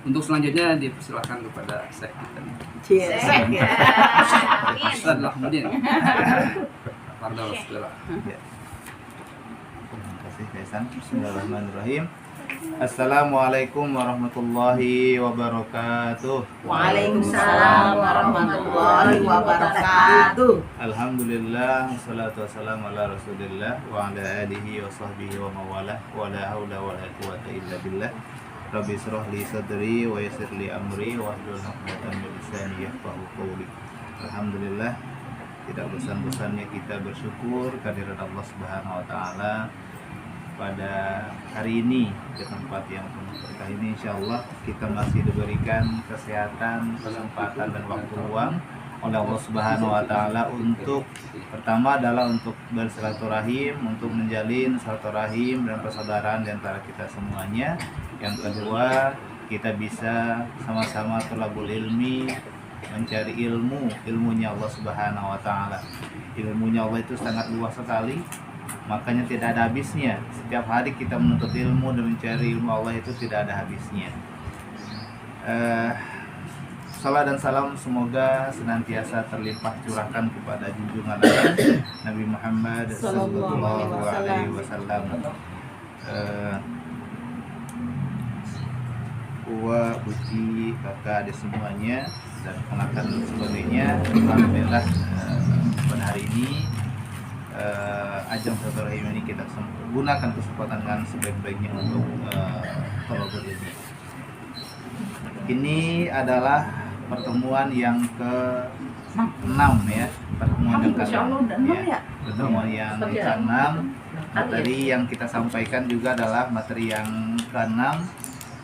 Untuk selanjutnya dipersilakan kepada Syekh kita. Syekh ya. Ustaz Lahmudin. Fardal segala. Terima kasih Kaisan. Bismillahirrahmanirrahim. Assalamualaikum warahmatullahi wabarakatuh. Waalaikumsalam warahmatullahi wabarakatuh. Alhamdulillah, wassalatu wassalamu ala rasulillah wa ala alihi wa sahbihi wa mawalah wa la hawla wa la quwata illa billah. Rabbi israh li sadri wa yassir li amri wa hlul 'uqdatam min lisani yafqahu qawli. Alhamdulillah, tidak bosan-bosannya kita bersyukur kehadirat Allah Subhanahu wa taala pada hari ini di tempat yang penuh berkah ini. Insyaallah kita masih diberikan kesehatan, kesempatan dan waktu luang oleh Allah Subhanahu wa taala untuk pertama adalah untuk bersilaturahim, untuk menjalin silaturahim dan persaudaraan di antara kita semuanya. Yang kedua, kita bisa sama-sama thalabul ilmi, mencari ilmunya Allah Subhanahu wa taala. Ilmunya Allah itu sangat luas sekali, makanya tidak ada habisnya. Setiap hari kita menuntut ilmu dan mencari ilmu Allah itu tidak ada habisnya. Salam dan salam semoga senantiasa terlimpah curahkan kepada junjungan Nabi Muhammad sallallahu alaihi wasallam. Uwa, Buci, kakak, adik semuanya dan kenakan sebagainya. Alhamdulillah pada hari ini ajang silaturahim ini kita gunakan kesempatan dengan sebaik-baiknya untuk thalabul ilmi. Ini adalah pertemuan yang ke-6 ya, pertemuan yang ke-6 ya, pertemuan yang ke-6. Materi yang kita sampaikan juga adalah materi yang ke-6.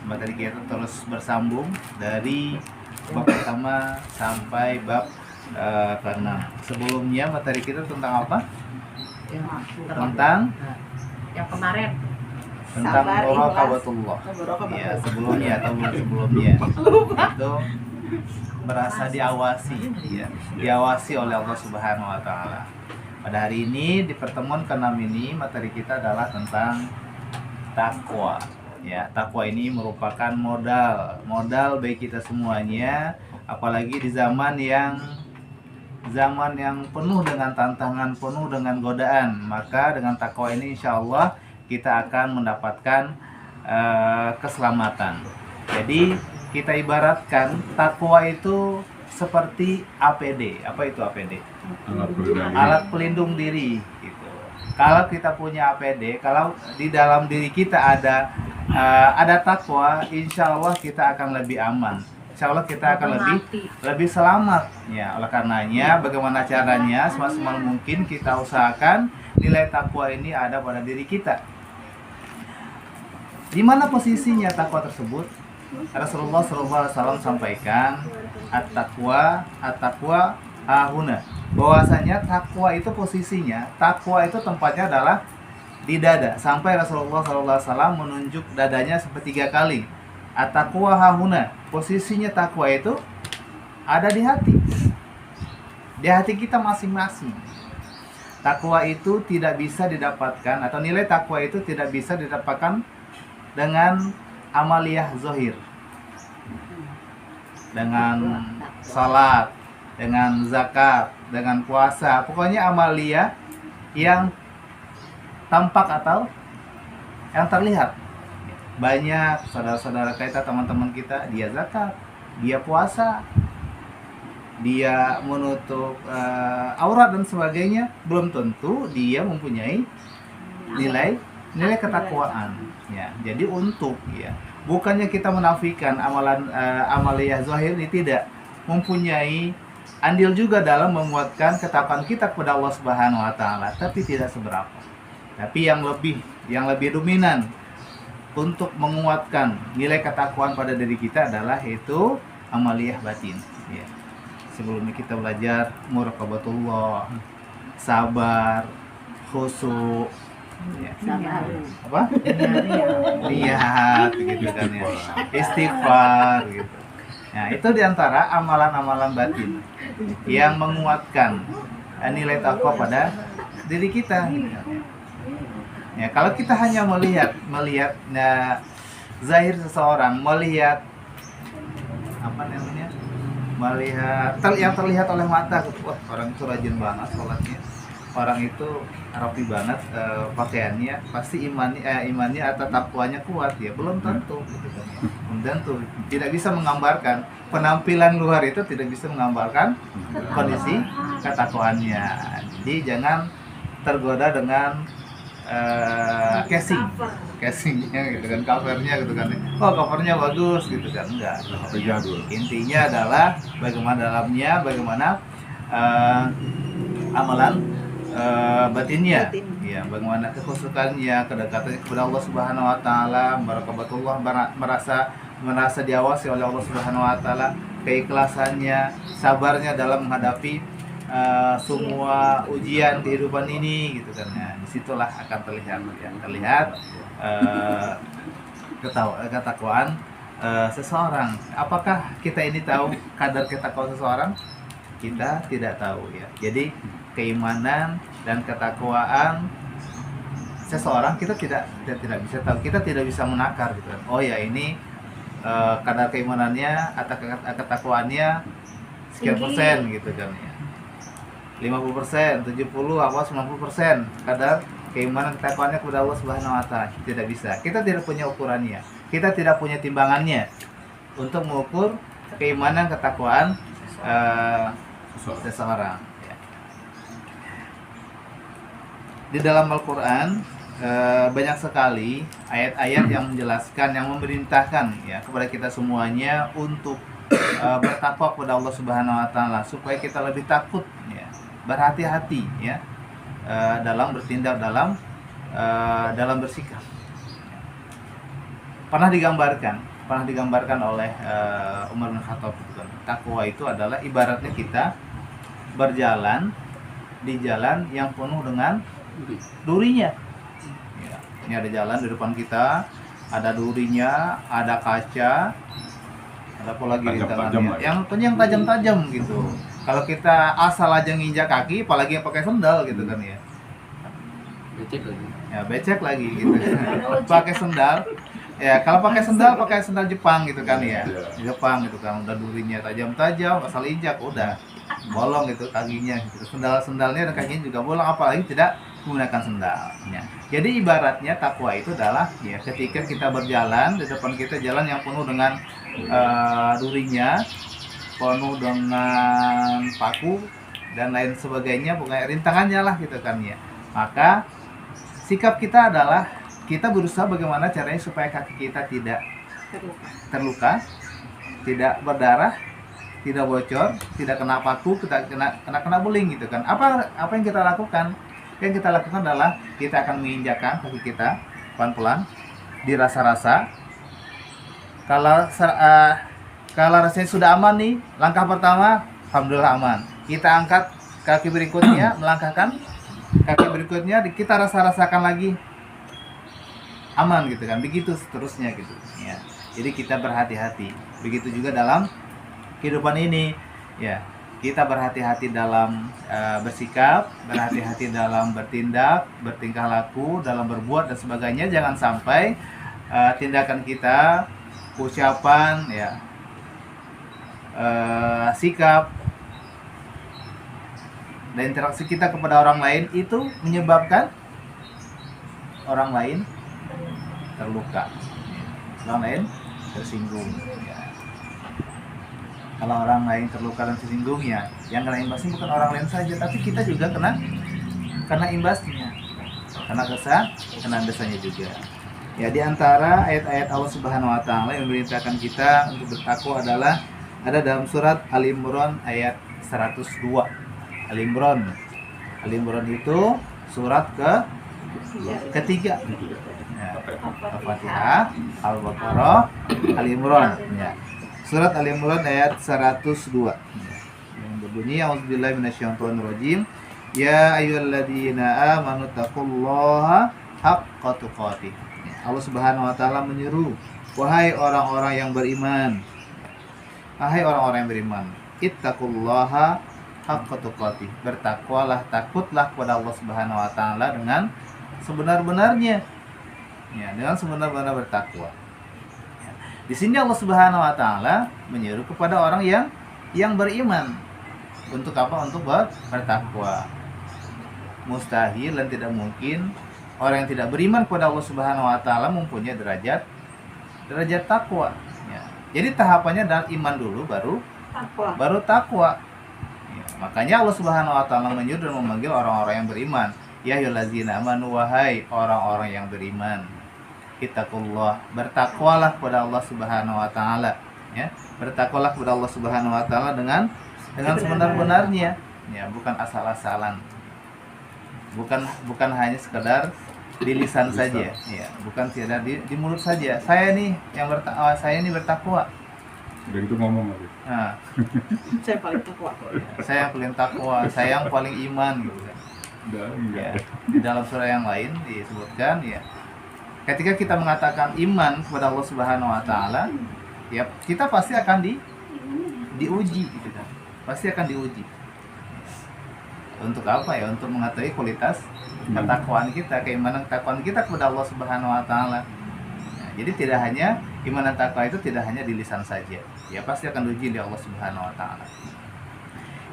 Materi kita terus bersambung dari bab pertama sampai bab ke-6. Sebelumnya materi kita tentang apa? Tentang yang kemarin tentang muraqabatullah. Ya, sebelumnya itu merasa diawasi ya, diawasi oleh Allah Subhanahu wa taala. Pada hari ini di pertemuan ke-6 ini materi kita adalah tentang takwa. Ya, takwa ini merupakan modal bagi kita semuanya, apalagi di zaman yang penuh dengan tantangan, penuh dengan godaan. Maka dengan takwa ini insya Allah kita akan mendapatkan keselamatan. Jadi kita ibaratkan takwa itu seperti APD. Apa itu APD? Alat pelindung diri gitu. Kalau kita punya APD, kalau di dalam diri kita ada takwa, insya Allah kita akan lebih aman. Insya Allah kita akan lebih selamat ya. Oleh karenanya bagaimana caranya semaksimal mungkin kita usahakan nilai takwa ini ada pada diri kita. Di mana posisinya takwa tersebut? Rasulullah SAW sampaikan at-taqwa hahuna, bahwasanya takwa itu posisinya, takwa itu tempatnya adalah di dada. Sampai Rasulullah SAW menunjuk dadanya sepertiga kali. At-taqwa hahuna, posisinya takwa itu ada di hati. Di hati kita masing-masing. Takwa itu tidak bisa didapatkan, atau nilai takwa itu tidak bisa didapatkan dengan amaliyah zohir, dengan salat, dengan zakat, dengan puasa. Pokoknya amaliyah yang tampak atau yang terlihat. Banyak saudara-saudara kita, teman-teman kita, dia zakat, dia puasa, dia menutup aurat dan sebagainya, belum tentu dia mempunyai nilai ketakwaan ya. Jadi untuk ya, bukannya kita menafikan amaliyah zahir ini tidak mempunyai andil juga dalam menguatkan ketakwaan kita kepada Allah Subhanahu wa taala, tapi tidak seberapa. Tapi yang lebih dominan untuk menguatkan nilai ketakwaan pada diri kita adalah itu amaliyah batin ya. Sebelumnya kita belajar muraqabatullah, sabar, khusyuk ya. Apa? Lihat gitu kan ya. Istighfar gitu. Nah, itu diantara amalan-amalan batin yang menguatkan nilai takwa pada diri kita. Ya, kalau kita hanya melihat zahir seseorang, melihat apa namanya, melihat yang terlihat oleh mata, wah orang itu rajin banget sholatnya, orang itu rapi banget pakaiannya, pasti imannya atau takwanya kuat, ya belum tentu gitu kan ya. Belum tentu, tidak bisa menggambarkan penampilan luar, itu tidak bisa menggambarkan kondisi ketakwaannya. Jadi jangan tergoda dengan casingnya gitu kan, covernya gitu kan, oh covernya bagus gitu kan, enggak. Intinya adalah bagaimana dalamnya, bagaimana amalan batinnya, ya, bagaimana kekhusukannya, kedekatannya kepada Allah Subhanahu Wa Taala, barakabatullah, merasa diawasi oleh Allah Subhanahu Wa Taala, keikhlasannya, sabarnya dalam menghadapi semua ujian kehidupan ini gitu kan ya. Disitulah akan terlihat ketakwaan seseorang. Apakah kita ini tahu kadar ketakwaan seseorang? Kita tidak tahu ya. Jadi keimanan dan ketakwaan seseorang kita tidak bisa tahu. Kita tidak bisa menakar gitu kan. Oh ya, ini kadar keimanannya atau ketakwaannya sekian persen gitu kan ya. 50%, 70, apa 90% kadar keimanan ketakwaannya kepada Allah Subhanahu Wa Taala. Tidak bisa. Kita tidak punya ukurannya. Kita tidak punya timbangannya untuk mengukur keimanan ketakwaan seseorang. Di dalam Al-Quran banyak sekali ayat-ayat yang menjelaskan, yang memerintahkan ya kepada kita semuanya untuk bertakwa kepada Allah Subhanahu Wa Taala, supaya kita lebih takut ya, berhati-hati ya dalam bertindak, dalam bersikap. Pernah digambarkan oleh Umar bin Khattab, takwa itu adalah ibaratnya kita berjalan di jalan yang penuh dengan durinya. Ya, ini ada jalan di depan kita, ada durinya, ada kaca, ada apa lagi di tangannya, yang tajam-tajam gitu. Kalau kita asal aja nginjak kaki, apalagi yang pakai sendal gitu kan ya. Becek lagi gitu. Pakai sendal. Ya, kalau pakai sendal Jepang gitu kan ya. Jepang gitu kan, udah durinya tajam-tajam, asal injak udah bolong gitu kakinya gitu. Sendalnya dan kakinya juga bolong, apalagi tidak menggunakan sendalnya. Jadi ibaratnya takwa itu adalah ya ketika kita berjalan, di depan kita jalan yang penuh dengan durinya, penuh dengan paku dan lain sebagainya, bukan rintangannya lah gitu kan ya. Maka sikap kita adalah kita berusaha bagaimana caranya supaya kaki kita tidak terluka, tidak berdarah, tidak bocor, tidak kena paku, kita kena beling gitu kan. Apa yang kita lakukan? Yang kita lakukan adalah kita akan menginjakkan kaki kita pelan-pelan, dirasa-rasa. Kalau rasanya sudah aman nih, langkah pertama, alhamdulillah aman. Kita angkat kaki berikutnya, melangkahkan kaki berikutnya, kita rasakan lagi aman gitu kan. Begitu seterusnya gitu ya. Jadi kita berhati-hati. Begitu juga dalam kehidupan ini ya. Kita berhati-hati dalam bersikap, berhati-hati dalam bertindak, bertingkah laku, dalam berbuat dan sebagainya. Jangan sampai tindakan kita, ucapan ya, sikap dan interaksi kita kepada orang lain itu menyebabkan orang lain terluka, orang lain tersinggung ya. Kalau orang lain terluka dan tersinggung ya, yang kena imbasnya bukan orang lain saja, tapi kita juga kena imbasnya, kena dosanya juga. Ya, di antara ayat-ayat Allah Subhanahu Wa Taala yang memerintahkan kita untuk bertakwa adalah ada dalam surat Al-Imran ayat 102. Al-Imran itu surat ketiga. Ya, Al-Fatihah, Al-Baqarah, Al-Imran. Ya. Surat Al-Imran ayat 102 yang berbunyi, A'udzubillahi minasyaitonirrajim, ya ayyuhalladzina amanu taqullaha haqqa tuqatih. Allah Subhanahu Wa Taala menyeru, wahai orang-orang yang beriman, ittaqullaha haqqa tuqatih, bertakwalah, takutlah kepada Allah Subhanahu Wa Taala dengan sebenar-benarnya ya, dengan sebenar-benar bertakwa. Di sini Allah Subhanahu wa taala menyuruh kepada orang yang beriman. Untuk apa? Untuk bertakwa. Mustahil dan tidak mungkin orang yang tidak beriman kepada Allah Subhanahu wa taala mempunyai derajat takwa. Ya. Jadi tahapannya adalah iman dulu baru takwa. Ya. Makanya Allah Subhanahu wa taala menyuruh dan memanggil orang-orang yang beriman. Ya ayyuhallazina amanu, wahai orang-orang yang beriman. Ittaqullah, bertakwalah kepada Allah Subhanahu wa taala, ya. Bertakwalah kepada Allah Subhanahu wa taala dengan sebenar-benarnya, ya, bukan asal-asalan. Bukan hanya sekedar di lisan saja, ya, bukan sekedar di mulut saja. Saya ini bertakwa. Udah gitu ngomong lagi. Nah, Saya paling takwa. saya yang paling takwa, saya yang paling iman gitu kan. Udah Ya, enggak. di dalam surah yang lain disebutkan, ya, ketika kita mengatakan iman kepada Allah Subhanahu wa taala, ya, kita pasti akan diuji gitu kan. Pasti akan diuji. Untuk apa ya? Untuk mengetahui kualitas ketakwaan kita, keimanan ketakwaan kita kepada Allah Subhanahu wa taala. Nah, jadi tidak hanya iman dan takwa itu tidak hanya di lisan saja. Ya, pasti akan diuji di Allah Subhanahu wa taala.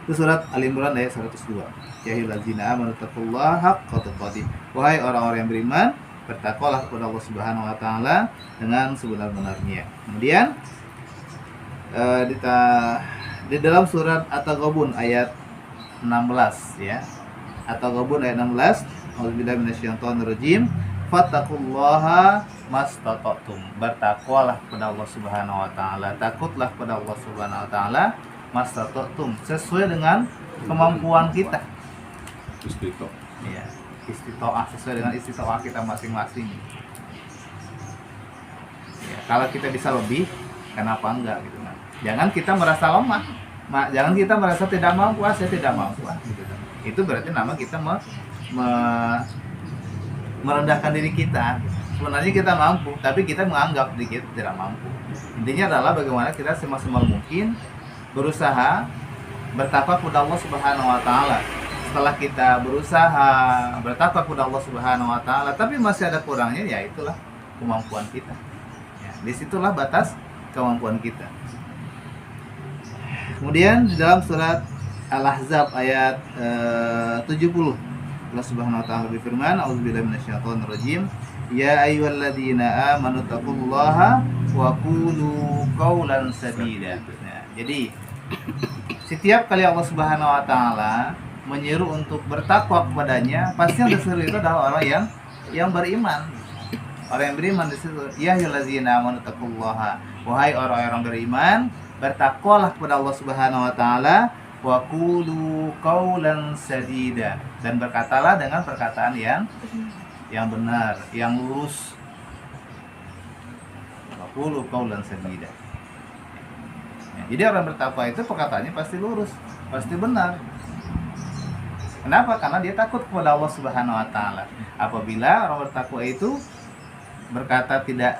Itu surat Al-Imran ayat 102. Ya ayyuhallazina amanu taqullaha haqqa tuqatih. Wahai orang-orang yang beriman, bertakwalah kepada Allah Subhanahu wa taala dengan sebenar-benarnya. Kemudian di dalam surat At-Taghabun ayat 16, ya. At-Taghabun ayat 16, A'udzubillahi minasyaitonirrajim. Fattaqullaha mastata'tum. Bertakwalah kepada Allah Subhanahu wa taala, takutlah kepada Allah Subhanahu wa taala mastata'tum, sesuai dengan kemampuan kita. Istiqomah. Ya, istitoah, sesuai dengan istitoah kita masing-masing. Ya, kalau kita bisa lebih, kenapa enggak gitu kan? Jangan kita merasa lemah, jangan kita merasa tidak mampu, saya tidak mampu gitu kan. Itu berarti nama kita merendahkan diri kita. Sebenarnya kita mampu, tapi kita menganggap diri kita tidak mampu. Intinya adalah bagaimana kita semaksimal mungkin berusaha bertakwa kepada Allah Subhanahu wa taala. Setelah kita berusaha bertakwa kepada Allah Subhanahu wa taala, tapi masih ada kurangnya, ya itulah kemampuan kita. Ya, disitulah batas kemampuan kita. Kemudian di dalam surat Al-Ahzab ayat 70, Allah Subhanahu wa taala berfirman, A'udzubillahi minasyaitonirrajim. Ya ayyuhalladzina amanu taqullaha wa qulu qawlan sadida. Nah, jadi setiap kali Allah Subhanahu wa taala menyeru untuk bertakwa kepadanya, pasti yang disuruh itu adalah orang yang beriman. Orang yang beriman disuruh, ya ayyuhalladzina amanu taqullaha, wahai orang-orang beriman, bertakwalah kepada Allah Subhanahu wa taala, wa qulu qawlan sadida, dan berkatalah dengan perkataan yang benar, yang lurus. Wa qulu qawlan sadida. Ya, jadi orang bertakwa itu perkataannya pasti lurus, pasti benar. Kenapa? Karena dia takut kepada Allah Subhanahu wa taala. Apabila orang bertakwa itu berkata tidak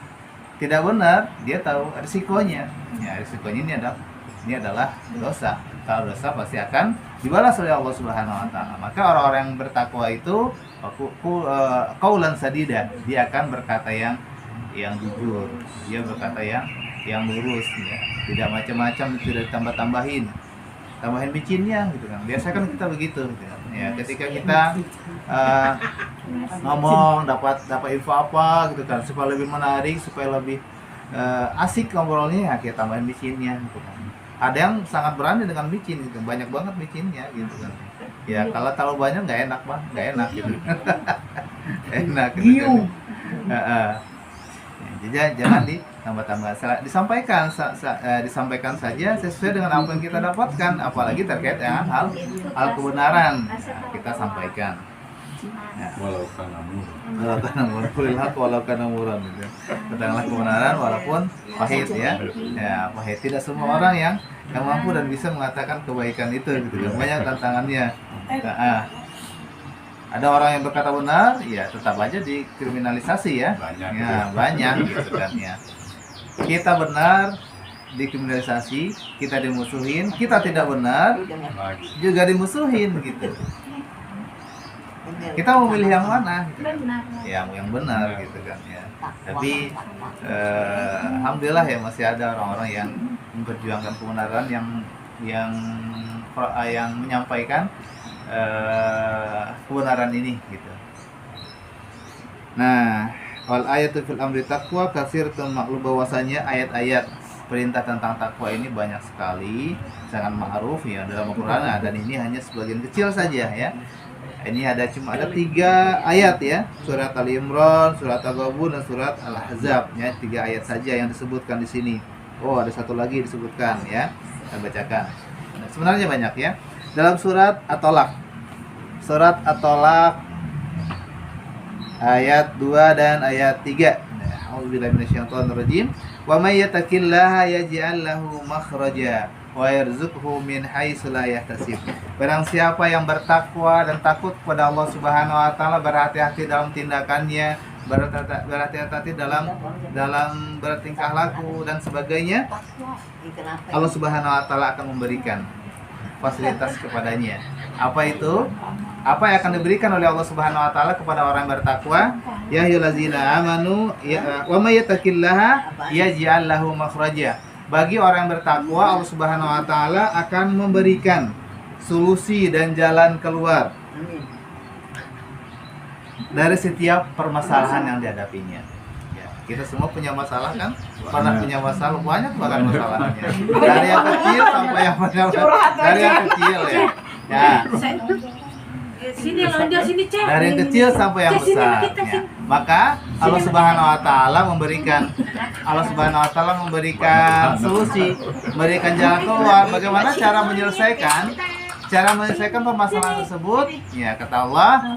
benar, dia tahu risikonya. Ya, risikonya ini adalah dosa. Kalau dosa pasti akan dibalas oleh Allah Subhanahu wa taala. Maka orang-orang yang bertakwa itu qaulan sadida, dia akan berkata yang jujur, dia berkata yang lurus, ya. Tidak macam-macam, tidak tambah-tambahin micinnya gitu kan. Biasa kan kita begitu gitu kan. Ya, ketika kita ngomong dapat info apa gitu kan, supaya lebih menarik, supaya lebih asik ngobrolnya, ya kita tambahin micinnya gitu kan. Ada yang sangat berani dengan micin gitu, banyak banget micinnya gitu kan. Ya kalau terlalu banyak nggak enak gitu. Enak gitu kan. Jadi jangan ditambah-tambah, disampaikan saja sesuai dengan apa yang kita dapatkan, apalagi terkait dengan hal kebenaran. Nah, kita sampaikan. Ya. Walau kana murran gitu. Katakanlah kebenaran walaupun pahit, ya. Ya, pahit. Tidak semua orang yang mampu dan bisa mengatakan kebaikan itu gitu kan. Banyak tantangannya. Nah, ada orang yang berkata benar, ya tetap aja dikriminalisasi, ya. Banyak gitu kan, ya. Kita benar dikriminalisasi, kita dimusuhin, kita tidak benar juga dimusuhin gitu. Kita memilih yang mana? Gitu kan? Yang benar gitu kan, ya. Tapi alhamdulillah ya masih ada orang-orang yang memperjuangkan kebenaran yang menyampaikan kebenaran ini gitu. Nah, wal ayatu fil amri taqwa katsiratun maklum, bahwasanya ayat-ayat perintah tentang takwa ini banyak sekali, sangat ma'ruf ya dalam Al-Qur'an, dan ini hanya sebagian kecil saja ya. Ini cuma ada 3 ayat ya, surat Ali Imran, surat Al-Ghabun, dan surat Al-Ahzab ya, 3 ayat saja yang disebutkan di sini. Oh, ada satu lagi disebutkan ya. Kita bacakan. Nah, sebenarnya banyak ya. Dalam surat At-Tolak. Surat At-Tolak ayat 2 dan ayat 3. A'udzubillahi minasyaitonirrajim. Wa may yattaqillaha yaj'al lahu makhraja wa yarzuqhu min haitsu la yahtasib. Barang siapa yang bertakwa dan takut kepada Allah Subhanahu wa taala, berhati-hati dalam tindakannya, berhati-hati dalam bertingkah laku dan sebagainya, Allah Subhanahu wa taala akan memberikan fasilitas kepadanya. Apa itu? Apa yang akan diberikan oleh Allah Subhanahu wa taala kepada orang yang bertakwa? Ya ayyuhallazina amanu wa may yattaqillaha yaj'al lahu makhraja. Bagi orang yang bertakwa, Allah Subhanahu wa taala akan memberikan solusi dan jalan keluar dari setiap permasalahan yang dihadapinya. Ya, kita semua punya masalah kan? Pernah punya masalah, banyak bahkan masalahnya. Dari yang kecil sampai yang banyak. Dari yang kecil ya. Ya. Sini lonjol sini cek. Dari yang kecil sampai yang besar. Ya. Maka Allah Subhanahu wa taala memberikan solusi, memberikan jalan keluar. Bagaimana cara menyelesaikan permasalahan tersebut? Ya, kata Allah,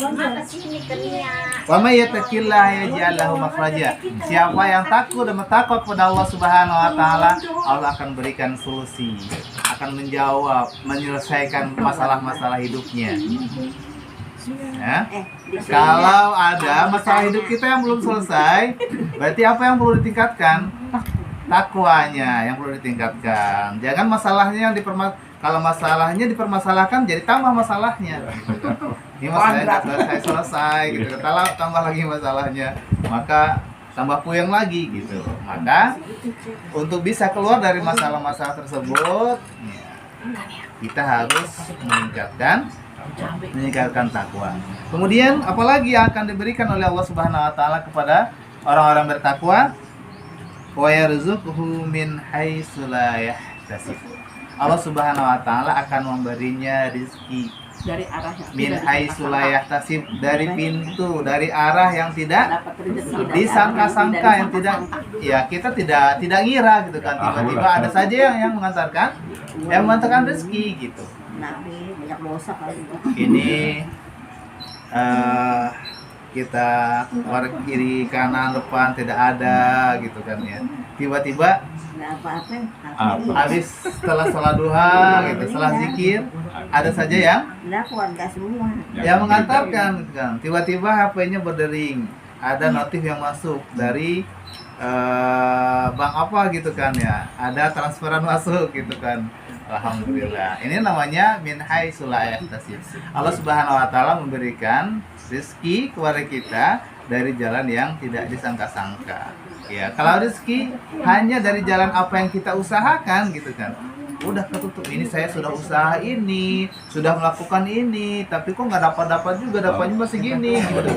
wa may yattaqillaha yaj'al lahu makhraja. Siapa yang takut dan bertakwa kepada Allah Subhanahu wa taala, Allah akan berikan solusi, akan menjawab, menyelesaikan masalah-masalah hidupnya. Ya. Kalau ada masalah hidup kita yang belum selesai, berarti apa yang perlu ditingkatkan? Takwanya yang perlu ditingkatkan. Jangan masalahnya yang kalau masalahnya dipermasalahkan, jadi tambah masalahnya. Ini masalahnya selesai gitu. Tambah lagi masalahnya, maka tambah puyeng lagi gitu. Maka untuk bisa keluar dari masalah-masalah tersebut, ya, kita harus meningkatkan takwa. Kemudian apalagi yang akan diberikan oleh Allah Subhanahu wa taala kepada orang-orang bertakwa? Wa yarzuqhu min haitsu la yahtasib. Allah Subhanahu wa taala akan memberinya rezeki dari arah yang min haitsu la yahtasib, dari pintu, dari arah yang tidak disangka-sangka, yang tidak, ya kita tidak ngira gitu kan, tiba-tiba ada saja yang mengantarkan rezeki gitu. banyak dosa kali itu. Ini kita keluar kiri kanan depan tidak ada gitu kan ya, tiba-tiba habis setelah sholat duha gitu, setelah zikir ada saja yang keluarga semua yang mengantarkan kan, tiba-tiba HP-nya berdering, ada notif yang masuk dari bank apa gitu kan ya, ada transferan masuk gitu kan. Alhamdulillah. Ini namanya min haitsu la yahtasib. Allah Subhanahu wa taala memberikan rezeki kepada kita dari jalan yang tidak disangka-sangka. Ya, kalau rezeki hanya dari jalan apa yang kita usahakan gitu kan. Udah ketutup, ini saya sudah usaha ini, sudah melakukan ini, tapi kok nggak dapat juga, dapatnya masih gini gitu.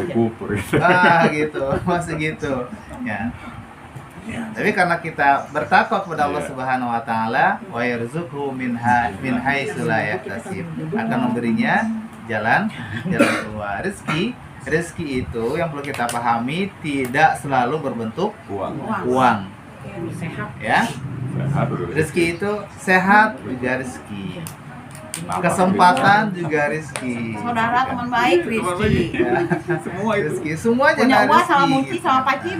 Gitu, masih gitu. Ya. Ya, tapi karena kita bertakwa kepada Allah Subhanahu wa taala, wa yarzuqhu min haitsu la yahtasib, akan memberinya jalan keluar. Rezeki itu yang perlu kita pahami tidak selalu berbentuk uang. Ya. Rezeki itu sehat juga rezeki. Kesempatan juga rezeki. Saudara teman baik rezeki. Ya. Semua rezeki, semuanya punya uang rezeki. sama muci sama paci.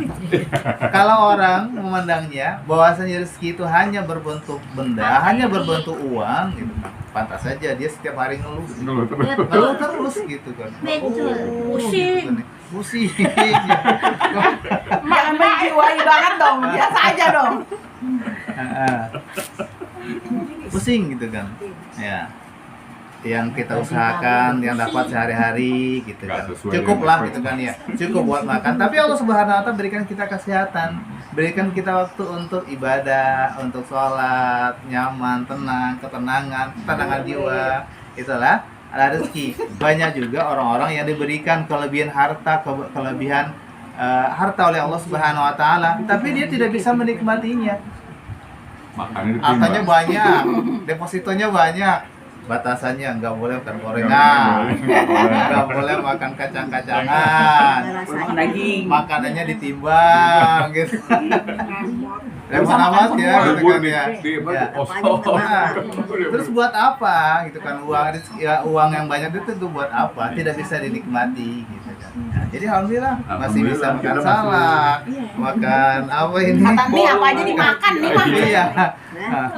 Kalau orang memandangnya bahwasanya rezeki itu hanya berbentuk benda, hanya berbentuk uang, gitu, pantas saja dia setiap hari ngeluh terus gitu kan. Pusing. Jangan menjiwai banget dong, biasa aja dong. Pusing gitu kan. Ya. yang kita usahakan, yang dapat sehari-hari gitu kan. Cukup lah gitu kan ya. Cukup buat makan. Tapi Allah Subhanahu wa taala berikan kita kesehatan, berikan kita waktu untuk ibadah, untuk sholat, nyaman, tenang, ketenangan jiwa. Itulah ada rezeki. Banyak juga orang-orang yang diberikan kelebihan harta, kelebihan harta oleh Allah Subhanahu wa taala, tapi dia tidak bisa menikmatinya. Hartanya banyak, depositonya banyak, batasannya nggak boleh makan gorengan, nggak boleh makan kacang-kacangan, Daging. makanannya ditimbang gitu. Lemon amat ya gitu kan ya. Ya. Nah, terus buat apa gitu kan, uang yang banyak itu tuh buat apa, tidak bisa dinikmati gitu kan. Nah, jadi alhamdulillah masih bisa makan salad, makan apa ini, Kata nih apa aja dimakan nih mah. iya,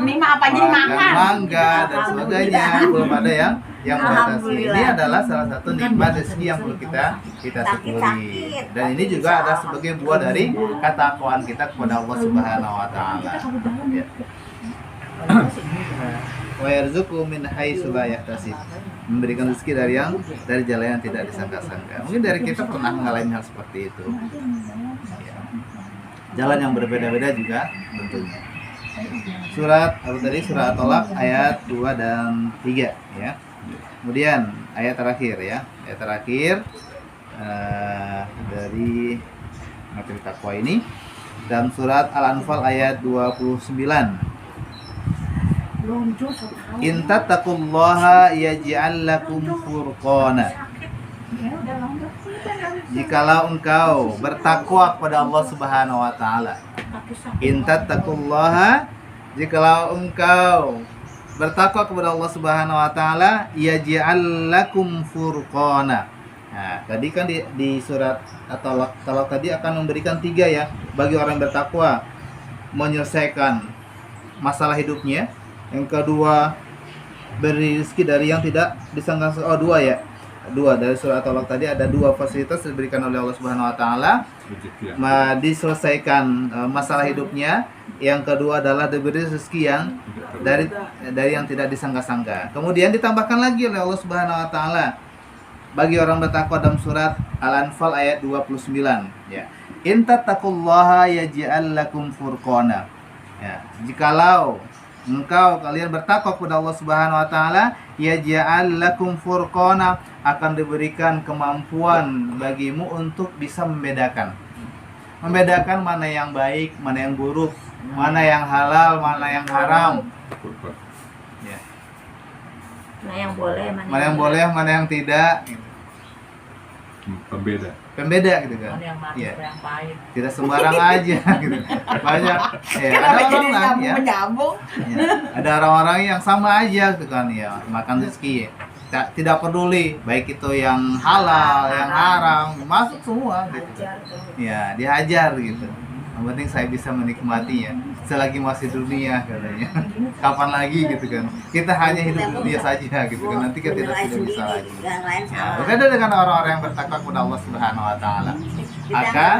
Nih mah apa aja makan dimakan. mangga dan sebagainya, belum ada yang membatasi. Ini adalah salah satu nikmat rezeki yang perlu kita syukuri. Dan ini juga ada sebagai buah dari ketakwaan kita kepada Allah Subhanahu wa taala. Ya. Wa yarzuqu min haitsu la yahtasib. Memberikan rezeki dari jalan yang tidak disangka-sangka. Mungkin dari kita pernah mengalami hal seperti itu. Ya. Jalan yang berbeda-beda juga tentunya. Surat At-Tolak ayat 2 dan 3 ya. Kemudian ayat terakhir ya. Ayat terakhir dari materi takwa ini dalam surat Al-Anfal ayat 29. In tattaqullaha yaj'al lakum furqana. Jikalau engkau bertakwa kepada Allah Subhanahu wa taala. In tattaqullaha, jikalau engkau bertakwa kepada Allah Subhanahu wa taala, yaj'al lakum furqana. Nah, tadi kan di surat At-Talaq tadi akan memberikan 3 ya bagi orang yang bertakwa, menyelesaikan masalah hidupnya. Yang kedua, beri rezeki dari yang tidak disangka. Oh, 2 ya. 2 dari surat At-Talaq tadi ada 2 fasilitas diberikan oleh Allah Subhanahu wa taala. Diselesaikan masalah hidupnya. Yang kedua adalah diberi rezeki yang dari yang tidak disangka-sangka. Kemudian ditambahkan lagi oleh Allah Subhanahu wa taala bagi orang bertakwa dalam surat Al-Anfal ayat 29 ya. In tattaqullaha yaj'al lakum furqana. Ya, jikalau kalian bertakwa kepada Allah Subhanahu wa taala, yaj'al lakum furqana, akan diberikan kemampuan bagimu untuk bisa membedakan mana yang baik, mana yang buruk, mana yang halal, mana yang haram. Ya. Mana yang boleh, Mana yang boleh, mana yang tidak. Pembeda gitu kan. Mana yang manis, Ya. mana yang pahit. Tidak sembarang aja gitu. Banyak ya, ada Kenapa jadi orang ya. menyambung? Ya, ada orang-orang yang sama aja gitu kan ya, makan rezeki ya. Tidak peduli baik itu yang halal, yang haram, masuk semua gitu. Ya, dihajar gitu. Yang penting saya bisa menikmati ya, selagi masih dunia katanya. Kapan lagi gitu kan? Kita hanya hidup dunia saja gitu kan. Nanti kita tidak bisa lagi. Ya, berbeda dengan orang-orang yang bertakwa kepada Allah Subhanahu wa taala, akan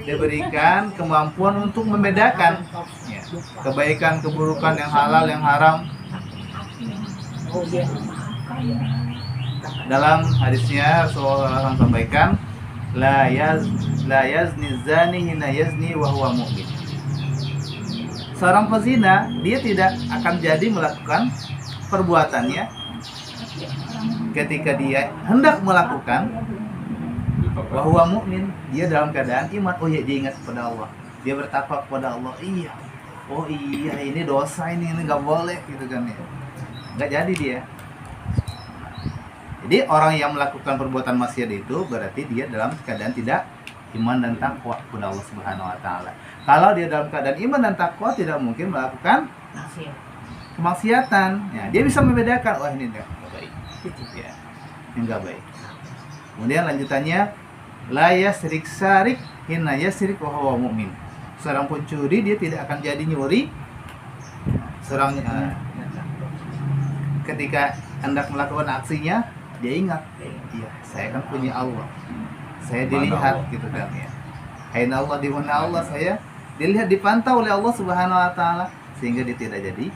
diberikan kemampuan untuk membedakan ya, kebaikan, keburukan, yang halal, yang haram. Dalam hadisnya Rasulullah SAW sampaikan, la yazni zani hina yazni wa huwa mu'min. Seorang pezina dia tidak akan jadi melakukan perbuatannya ketika dia hendak melakukan wa huwa mu'min, dia dalam keadaan iman. Oh iya, dia ingat kepada Allah, dia bertakwa kepada Allah. Iya, oh iya, ini dosa, ini nggak boleh gitu kan ya. Nggak jadi dia. Jadi orang yang melakukan perbuatan maksiat itu berarti dia dalam keadaan tidak iman dan takwa kepada Allah Subhanahu wa taala. Kalau dia dalam keadaan iman dan takwa, tidak mungkin melakukan kemaksiatan. Ya, dia bisa membedakan, wah ini enggak baik. Ya, ini enggak baik. Kemudian lanjutannya, la yasrik sarik hina yasrik wa huwa mu'min. Seorang pencuri dia tidak akan jadi nyuri. Seorang ketika hendak melakukan aksinya, dia ingat, iya, saya kan punya Allah, saya dilihat gitu kan ya. Aina Allah, di mana Allah, saya dilihat, dipantau oleh Allah Subhanahu wa taala, sehingga dia tidak jadi.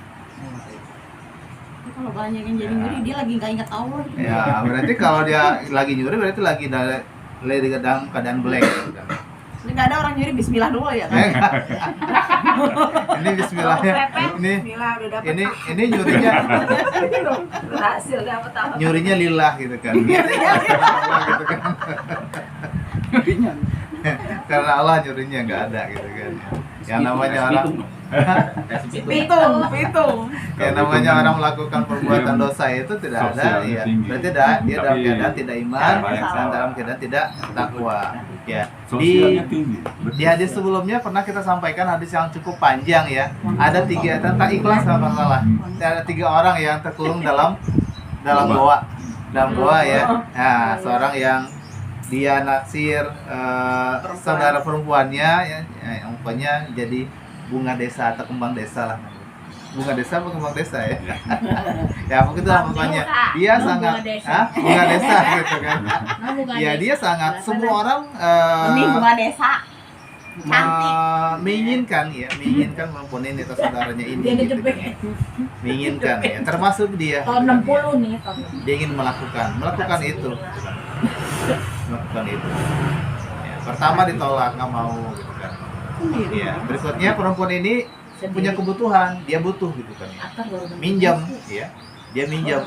Kalau banyak yang jadi nyuri dia lagi nggak ingat Allah. Ya, berarti kalau dia lagi nyuri berarti lagi dalam keadaan blank. Nggak ada orang nyuri Bismillah dulu ya kan? Ini Bismillahnya, ini Bismillah udah dapat. ini nyurinya Berhasil dapat apa? nyurinya lillah gitu kan. Allah gitu kan. Karena Allah nyurinya nggak ada gitu kan. Yang namanya orang Pitung. yang namanya orang melakukan perbuatan dosa itu tidak ada, ya. Berarti dia dalam keadaan tidak iman dan dalam keadaan tidak takwa. Ya. Sosialnya tinggi. Di hadis sebelumnya pernah kita sampaikan hadis yang cukup panjang ya. Ada 3 tentang ikhlas kalau nggak salah. Ada 3 orang yang terkurung dalam goa ya. Nah, seorang yang dia naksir saudara perempuannya yang umpamanya jadi bunga desa atau kembang desa lah. Bunga desa apa kembang desa ya? Ya begitu lah pokoknya. Dia sangat bunga desa gitu kan. Ya dia sangat semua orang Ini bunga desa. Cantik. menginginkan mempunyai itu saudaranya ini. Dia Gitu ngejebek. kan. Menginginkan ya, termasuk dia. Tahun 60 nih, tahun. Dia ingin melakukan itu. Melakukan itu. Ya, pertama ditolak, nggak mau gitu kan. Ya, berikutnya perempuan ini punya kebutuhan, dia butuh gitu kan. Minjam, ya. Dia minjam.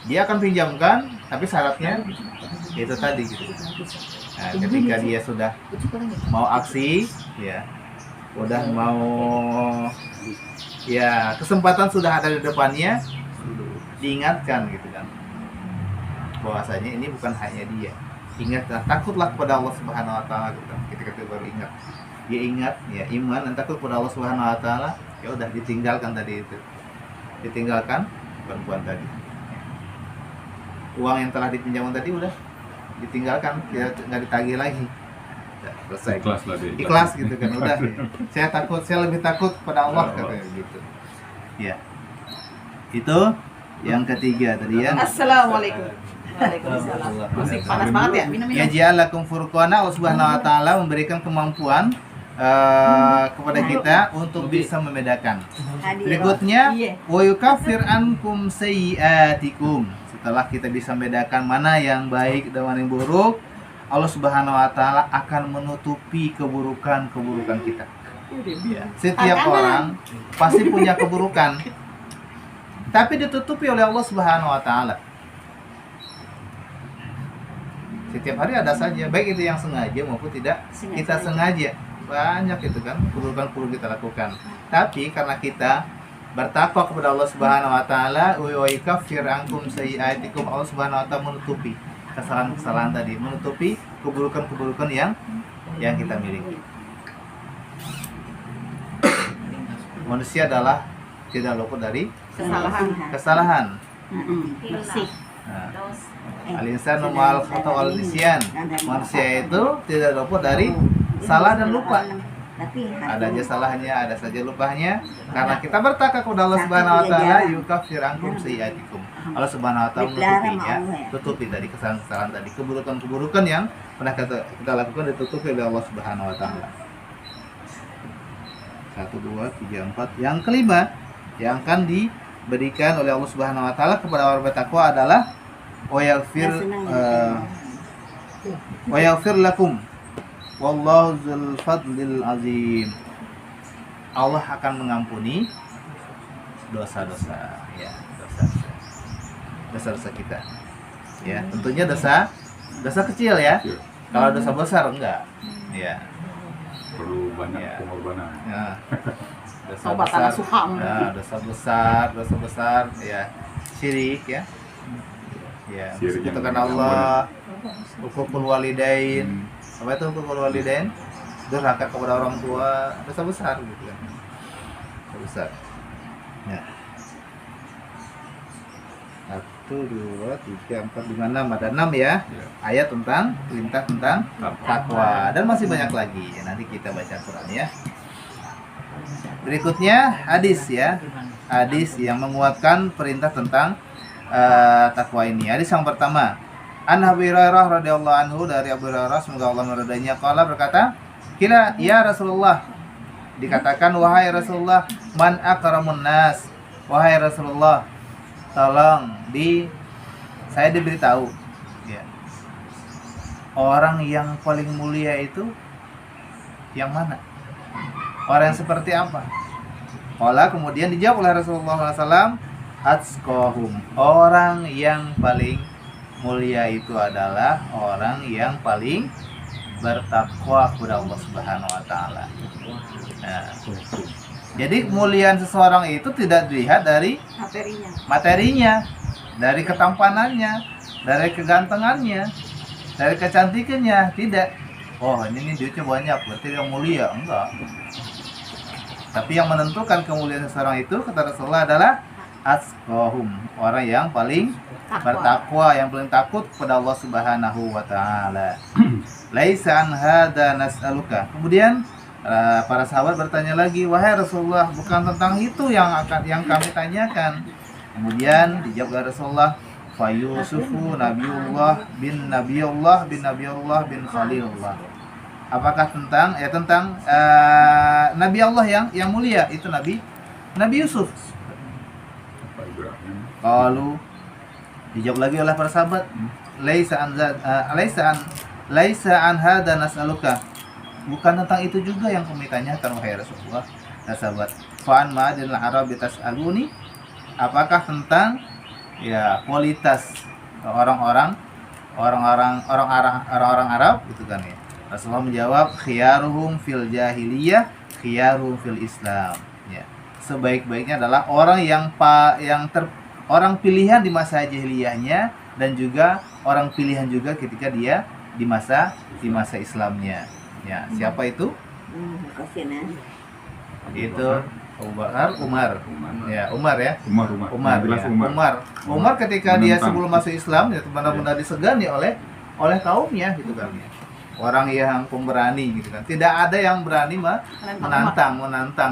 Dia akan pinjamkan, tapi syaratnya itu tadi gitu. Nah, ketika dia sudah mau aksi, ya, udah mau, ya, kesempatan sudah ada di depannya, diingatkan gitu kan. Bahwasanya ini bukan hanya dia. Ingatlah, takutlah kepada Allah Subhanahu wa taala gitu. Ketika itu baru ingat. Dia ingat ya iman dan takut kepada Allah Subhanahu wa taala, ya udah ditinggalkan tadi itu. Ditinggalkan perempuan tadi. Uang yang telah dipinjamkan tadi udah ditinggalkan, nggak ditagih lagi. Udah, selesai. Ikhlas lah dia. Ikhlas gitu kan udah. Saya lebih takut pada Allah katanya gitu. Ya. Itu yang ketiga tadi ya. Assalamualaikum. Waalaikumsalam. Masih panas banget ya? Minum. Ya ja'alakum furqana, Allah Subhanahu wa taala memberikan kemampuan kepada kita untuk bisa membedakan. Berikutnya wa yukaffir ankum sayyi'atikum. Setelah kita bisa membedakan mana yang baik dan mana yang buruk, Allah Subhanahu wa taala akan menutupi keburukan-keburukan kita. Setiap orang pasti punya keburukan, tapi ditutupi oleh Allah Subhanahu wa taala. Setiap hari ada saja, baik itu yang sengaja maupun tidak kita sengaja. Banyak itu kan keburukan kita lakukan. Tapi karena kita bertakwa kepada Allah Subhanahu wa taala, wa yukaffir ankum sayyi'atikum, Allah Subhanahu wa taala menutupi kesalahan-kesalahan tadi, menutupi keburukan-keburukan yang kita miliki. Manusia adalah tidak luput dari kesalahan. Bersih. Nah, al-insanu ma'al khata' wal nisyan. Manusia itu tidak luput dari salah dan lupa. Ada aja salahnya, ada saja lupanya. Karena kita bertakwa kepada Allah Subhanahu wa taala, yukaffir ankum sayyi'atikum. Allah Subhanahu wa taala menutupinya, tutupi dari kesalahan-kesalahan tadi, keburukan-keburukan yang pernah kita lakukan ditutupi oleh Allah Subhanahu wa taala. 1 2 3 4. Yang kelima yang akan diberikan oleh Allah Subhanahu wa taala kepada orang bertakwa adalah wa yaghfir lakum wallahu dzul fadlil azim. Allah akan mengampuni dosa-dosa ya, dosa-dosa kita. Ya, tentunya dosa kecil ya. Kalau dosa besar enggak. Ya. Perlu banyak Ya. pengorbanan. Ya. Dosa Sobat besar. tanah suka. Ya, dosa besar ya. Syirik ya. Ya, Syirik yang menyekutukan yang Allah, hukukul walidain. Apa itu hukukul walidain? Durhaka kepada orang tua, dosa besar gitu kan. Dosa besar. Ya. 1 2 3 4 5 6 ada 6 ya. Ayat tentang perintah tentang takwa dan masih banyak lagi. Ya, nanti kita baca Quran ya. Berikutnya hadis ya. Hadis yang menguatkan perintah tentang takwa ini. Hadis yang pertama, An Abi Hurairah radhiyallahu anhu, dari Abu Hurairah semoga Allah meridainya, qala berkata, "Kila ya Rasulullah." Dikatakan, wahai Rasulullah, man akramun nas? Wahai Rasulullah, tolong saya diberitahu ya. Orang yang paling mulia itu yang mana? Orang yang seperti apa? Qala, kemudian dijawab oleh Rasulullah SAW, atqahum, orang yang paling mulia itu adalah orang yang paling bertakwa kepada Allah Subhanahu wa taala. Nah, jadi kemuliaan seseorang itu tidak dilihat dari materinya, dari ketampanannya, dari kegantengannya, dari kecantikannya, tidak. Oh, ini duitnya banyak, berarti dia mulia. Enggak. Tapi yang menentukan kemuliaan seseorang itu, kata Rasulullah, adalah atqahum, orang yang paling bertakwa, yang paling takut kepada Allah Subhanahu wa taala. Laisa an hada nas'aluka. Kemudian para sahabat bertanya lagi, wahai Rasulullah, bukan tentang itu yang kami tanyakan. Kemudian dijawab oleh Rasulullah, fa Yusufu Nabiullah bin Khalilullah. Apakah tentang Nabi Allah yang mulia, itu Nabi Yusuf. Kalau dijawab lagi oleh para sahabat, laisa an hada nas'aluka. Bukan tentang itu juga yang kami tanyakan, wahai Rasulullah. Sahabat, fa'an ma'adil arabi tas'aluni. Apakah tentang ya kualitas orang-orang Arab gitu kan ya. Rasulullah menjawab, khiyaruhum fil jahiliyah, khiyaruhum fil Islam. Ya. Sebaik-baiknya adalah orang orang pilihan di masa jahiliyahnya, dan juga orang pilihan juga ketika dia di masa Islamnya. Ya, siapa itu? Itu Umar. Ya, Umar ya. Umar ketika dia sebelum masuk Islam ya benar-benar disegani oleh kaumnya gitu kan ya. Orang yang pemberani gitu kan. Tidak ada yang berani menantang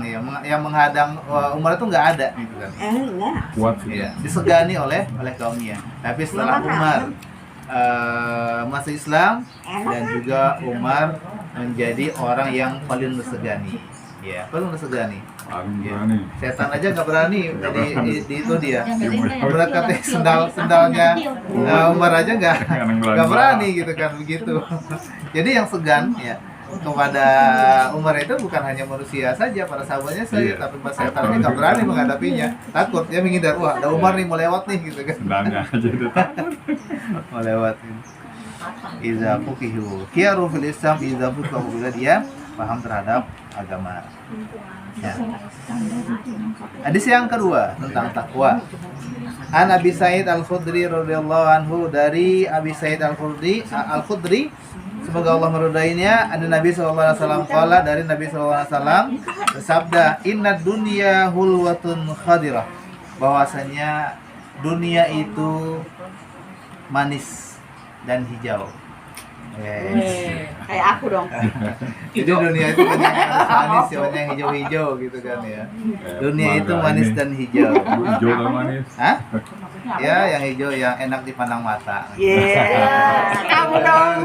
ya. Yang menghadang Umar itu nggak ada gitu kan. Kuat Ya, disegani oleh kaumnya. Tapi setelah Umar masuk Islam, dan juga Umar menjadi orang yang paling disegani. Ya, paling disegani. Ya. Setan aja nggak berani di itu dia. Berkat sendalnya Umar aja nggak berani gitu kan, begitu. Jadi yang segan ya kepada Umar itu bukan hanya manusia saja, para sahabatnya saja, tapi pas setannya nggak berani menghadapinya, takut, dia menghindar. Wah, ada Umar nih mau lewat nih gitu kan. Sendalnya aja itu Mau lewat. Iza fuqihu khiyaru fil Islam, iza fuqihu, bila dia paham terhadap agama. Ya. Hadis yang kedua tentang takwa. An Abi Sa'id Al-Khudri radhiyallahu anhu, dari Abi Sa'id Al-Khudri semoga Allah meridainya, ada Nabi sallallahu alaihi wasallam qala, dari Nabi sallallahu alaihi wasallam bersabda, inna dunya hulwatun khadirah, bahwasanya dunia itu manis dan hijau. Kayak aku dong. Jadi dunia itu banyak manis, banyak hijau-hijau gitu kan ya. Dunia itu manis dan hijau. Hijau dan manis. Hah? Ya, yang hijau yang enak dipandang mata. Kamu dong.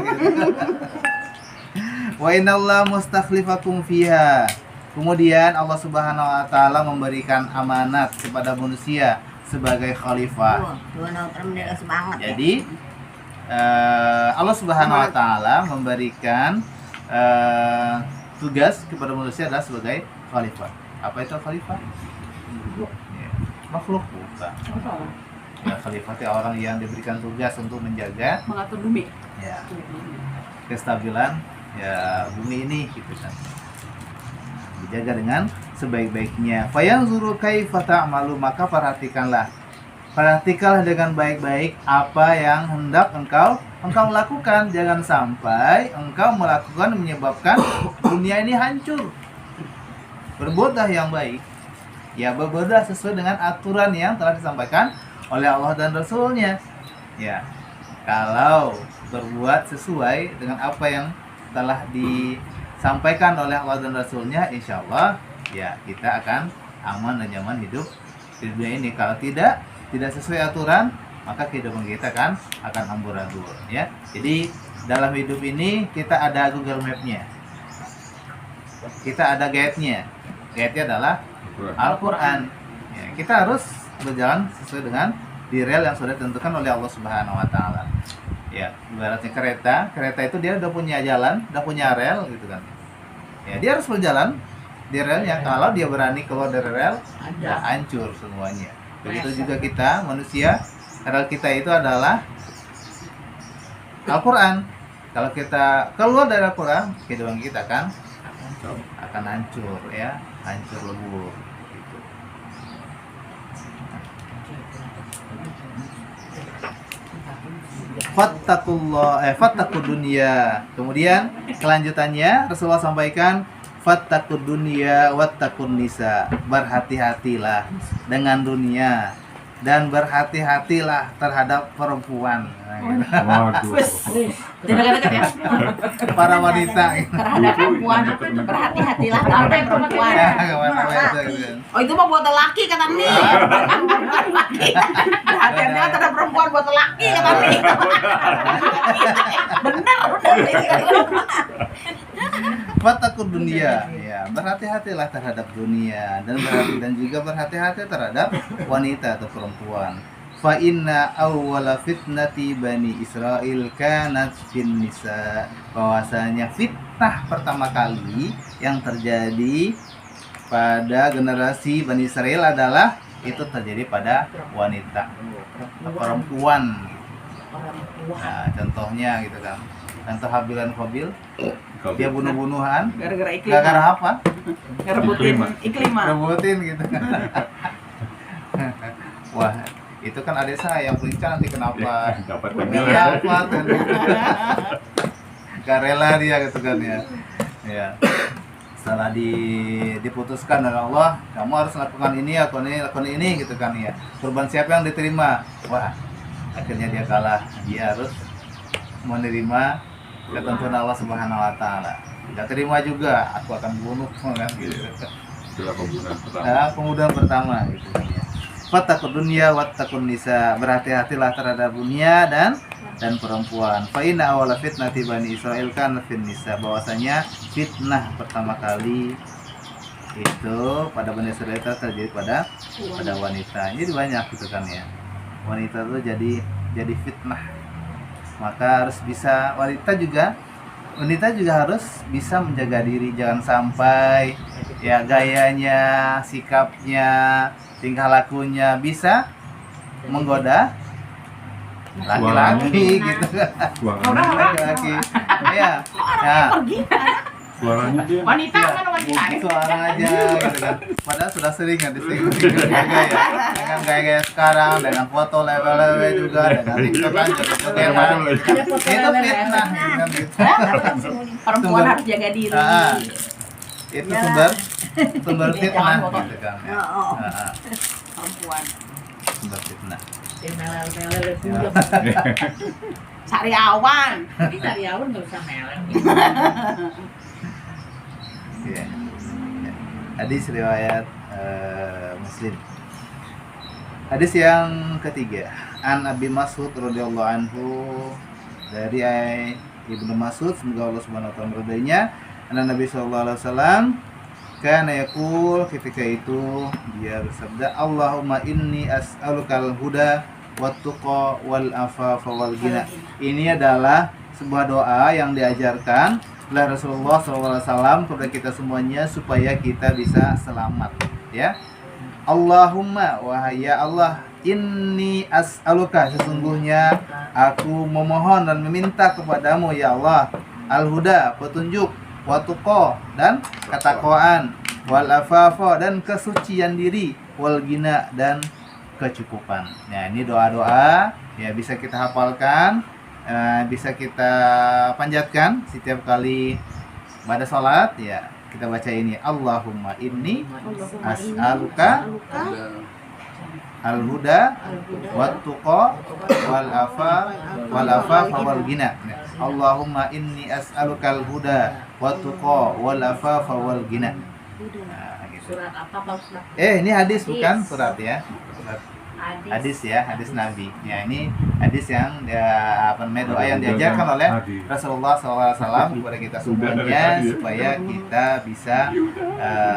Wa innallaha mustakhlifakum fiha. Kemudian Allah Subhanahu wa taala memberikan amanat kepada manusia sebagai khalifah. Jadi Allah Subhanahu wa taala memberikan tugas kepada manusia adalah sebagai khalifah. Apa itu khalifah? Ya, makhluk bukan. Ya, khalifah itu orang yang diberikan tugas untuk menjaga, Mengatur bumi. ya, kestabilan ya bumi ini gitu kan. Dijaga dengan sebaik-baiknya. Fayanzuru kaifa ta'malu, maka perhatikanlah dengan baik-baik apa yang hendak engkau lakukan. Jangan sampai engkau melakukan menyebabkan dunia ini hancur. Berbuatlah yang baik. Ya, berbuatlah sesuai dengan aturan yang telah disampaikan oleh Allah dan Rasul-Nya. Ya, kalau berbuat sesuai dengan apa yang telah disampaikan oleh Allah dan Rasul-Nya, insya Allah ya kita akan aman dan nyaman hidup di dunia ini. Kalau tidak sesuai aturan, maka kehidupan kita kan akan amburadul ya. Jadi dalam hidup ini kita ada Google Map-nya, kita ada guide-nya. Guide-nya adalah Al-Quran ya, kita harus berjalan sesuai dengan di rel yang sudah ditentukan oleh Allah Subhanahu wa taala. Ya, ibaratnya kereta itu dia udah punya jalan, udah punya rel gitu kan. Ya, dia harus berjalan di relnya. Kalau dia berani keluar dari rel, ya hancur semuanya. Begitu juga kita manusia, rel kita itu adalah Al-Quran. Kalau kita keluar dari Al-Quran, kehidupan kita akan hancur ya, hancur lebur. Gitu. Fattaqud dunya. Kemudian kelanjutannya Rasulullah sampaikan fattaqud dunya wattaqun nisa. Berhati-hatilah dengan dunia dan berhati-hatilah terhadap perempuan. Waduh. Dekat-dekat ya. Para wanita. Terhadap perempuan, berhati-hatilah terhadap perempuan. Oh itu mah buat laki kata nih. Hati-hatilah terhadap perempuan buat laki kata nih. Bener. Fattaqud dunia, ya berhati-hatilah terhadap dunia dan juga berhati-hati terhadap wanita atau perempuan. Fa inna awwala fitnati bani Israil kanat fin nisa. Bahwasanya fitnah pertama kali yang terjadi pada generasi Bani Israel adalah itu terjadi pada wanita, perempuan. Nah, contohnya gitu kan. Contoh Habil dan Qabil, dia bunuh-bunuhan Gara-gara iklim. gara-gara apa? Ngerebutin iklim. Rebutin gitu kan. Wah, itu kan adik saya yang periksa nanti kenapa Dapat nggak dapat kan. Gak rela dia gitu kan ya. Ya. Setelah diputuskan oleh Allah, kamu harus lakukan ini, lakukan ini gitu kan ya. Kurban siapa yang diterima? Wah, akhirnya dia kalah. Dia harus menerima ketentuan Allah Subhanahu wa taala. Enggak terima juga, aku akan bunuh kan gitu. Itulah pembunuhan pertama. Nah, pembunuhan pertama gitu kan ya. Fattaqud dunya wattaqun nisa. Berhati-hatilah terhadap dunia dan perempuan. Fa inna awwala fitnati bani Israil kana fin nisa. Bahwasanya fitnah pertama kali itu pada Bani Israel itu terjadi pada wanita. Jadi banyak gitu kan ya. Wanita itu jadi fitnah. Maka harus bisa wanita juga harus bisa menjaga diri, jangan sampai ya gayanya, sikapnya, tingkah lakunya bisa menggoda laki-laki gitu kan. Laki-laki. Ya. Nah, Suaranya dia. Wanita kan wanita. suara aja gitu kan. Padahal sudah sering kan disinggung juga ya. Dengan gaya-gaya sekarang, dengan foto lewe-lewe juga, dengan TikTok joget-jogetan. Itu fitnah gitu kan gitu. Perempuan harus jaga diri. Ah, itu sumber fitnah gitu kan. Ya. Perempuan. Sumber fitnah. Sariawan. Tapi Sariawan nggak usah melel. Ya. Hadis riwayat Muslim. Hadis yang ketiga, An Abi Mas'ud radhiyallahu anhu, dari Ibnu Mas'ud, semoga Allah Subhanahu wa taala meridainya, Nabi sallallahu alaihi wasallam kana yaqul, ketika itu dia bersabda, Allahumma inni as'alukal huda wat tuqa wal afafa wal ghina. Ini adalah sebuah doa yang diajarkan oleh Rasulullah SAW kepada kita semuanya supaya kita bisa selamat ya. Allahumma, wahai ya Allah, inni as'aluka, sesungguhnya aku memohon dan meminta kepadamu ya Allah, al-huda, petunjuk, wa tuqa, dan ketakwaan, wal afafa, dan kesucian diri, wal ghina, dan kecukupan. Nah, ini doa-doa ya, bisa kita hafalkan, bisa kita panjatkan setiap kali pada sholat ya. Kita baca ini, Allahumma inni as'aluka al-huda wat tuqa wal afafa wal ghina. Allahumma inni as'aluka al-huda wat tuqa wal afafa wal ghina. Nah, gitu. Surat apa Pak Ustaz? Ini hadis bukan surat ya. Surat. hadis ya, hadis Nabi. Ya, ini hadis yang doa yang diajarkan oleh Rasulullah SAW kepada kita semuanya supaya kita bisa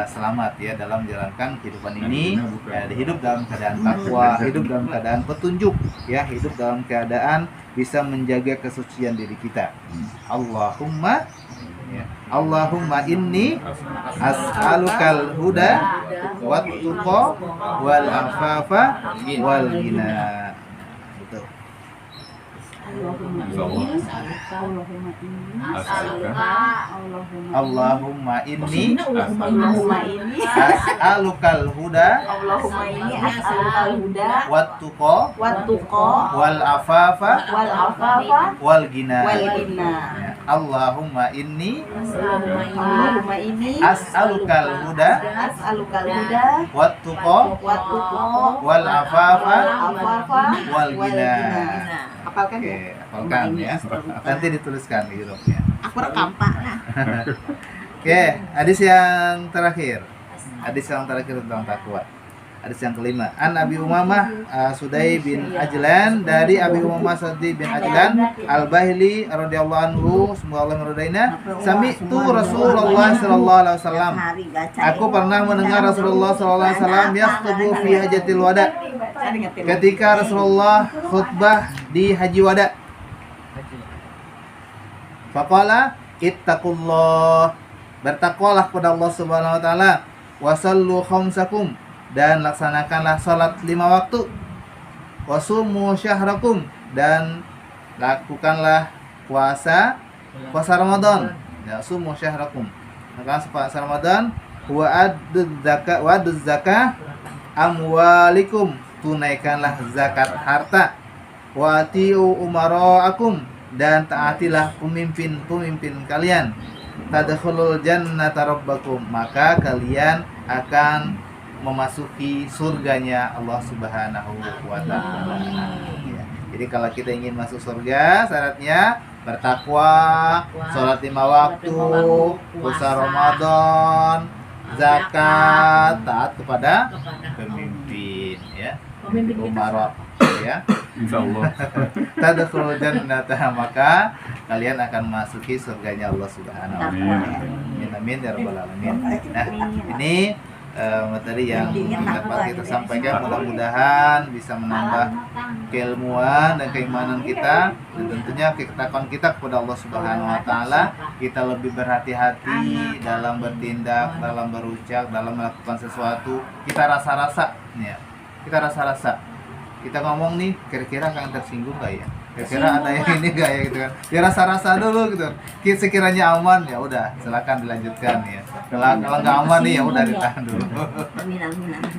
selamat ya dalam menjalankan kehidupan ini, ya, hidup dalam keadaan takwa, hidup dalam keadaan petunjuk, ya, hidup dalam keadaan bisa menjaga kesucian diri kita. Allahumma inni as'alukal huda wat tuqa wal afafa wal ghina. Betul. Allahumma inni as'alukal huda wat tuqa wal afafa wal ghina. Allahumma inni as'alukal huda wat tuqa wal afafa wal ghina. Hafalkan ya. Oke, hafalkan ya. Nanti dituliskan di hurufnya. Aku rekam Pak. Oke, hadis yang terakhir. Hadis yang terakhir tentang takwa. Hadis yang kelima. An Abi Umamah Sudai bin Ajlan, dari Abi Umamah Sudai bin Ajlan Al-Bahili radhiyallahu anhu, semoga Allah meridainya. Sami'tu Rasulullah sallallahu alaihi wasallam. Aku pernah mendengar Rasulullah sallallahu alaihi wasallam yakhutubu fi hajatil wada. Ketika Rasulullah khutbah di haji wada. Faqala ittaqullah, bertakwalah kepada Allah Subhanahu wa taala, wasallu khamsakum, dan laksanakanlah salat 5 waktu, wasumu syahrakum, dan lakukanlah puasa Ramadan, ya, sumu syahrakum, lakukan puasa Ramadan, wa aduz zakah amwalikum, tunaikanlah zakat harta, wa atiu umaraakum, dan taatilah pemimpin kalian, tadkhulul jannata rabbakum, maka kalian akan memasuki surganya Allah Subhanahu wa taala. Ya. Jadi kalau kita ingin masuk surga, syaratnya bertakwa, salat 5 waktu, puasa Ramadan, zakat, taat kepada pemimpin, ya. Umara, ya. Insyaallah. Tadkhulul jannata, maka kalian akan memasuki surganya Allah Subhanahu wa taala. Amin ya rabbal alamin. Nah, ini materi yang dapat kita sampaikan, mudah-mudahan bisa menambah keilmuan dan keimanan kita, dan tentunya ketakwaan kita kepada Allah Subhanahu wa taala. Kita lebih berhati-hati dalam bertindak, dalam berucap, dalam melakukan sesuatu. Kita rasa-rasa ya. Kita rasa-rasa. Kita ngomong nih, kira-kira akan tersinggung gak ya? Kira-kira ada yang ini gak ya gitu kan? Ya rasa-rasa dulu gitu. Sekiranya aman ya udah, silakan dilanjutkan ya. Kalau nggak aman nih ya udah ditahan dulu.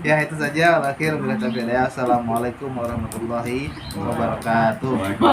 Ya itu saja. Akhir bila taufiq. Assalamualaikum warahmatullahi wabarakatuh.